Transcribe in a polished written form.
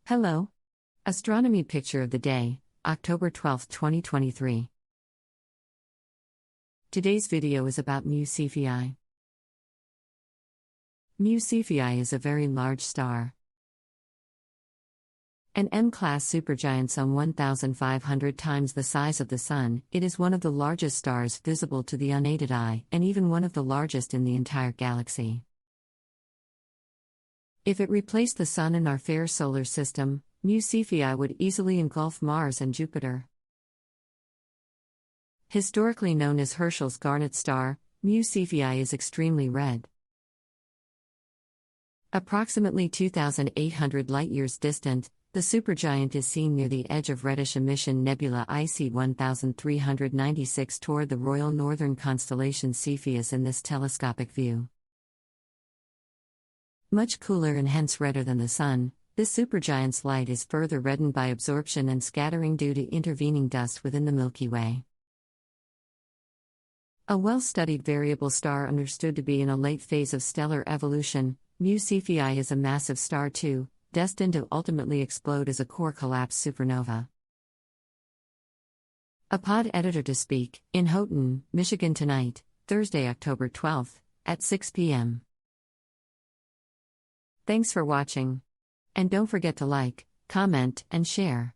Hello. Astronomy picture of the day, October 12, 2023. Today's video is about Mu Cephei. Mu Cephei is a very large star. An M-class supergiant some 1,500 times the size of the Sun, it is one of the largest stars visible to the unaided eye, and even one of the largest in the entire galaxy. If it replaced the Sun in our fair solar system, Mu Cephei would easily engulf Mars and Jupiter. Historically known as Herschel's Garnet star, Mu Cephei is extremely red. Approximately 2,800 light-years distant, the supergiant is seen near the edge of reddish emission nebula IC 1396 toward the royal northern constellation Cepheus in this telescopic view. Much cooler and hence redder than the Sun, this supergiant's light is further reddened by absorption and scattering due to intervening dust within the Milky Way. A well-studied variable star understood to be in a late phase of stellar evolution, Mu Cephei is a massive star too, destined to ultimately explode as a core collapse supernova. APOD editor to speak, in Houghton, Michigan tonight, Thursday, October 12, at 6 p.m. Thanks for watching. And don't forget to like, comment, and share.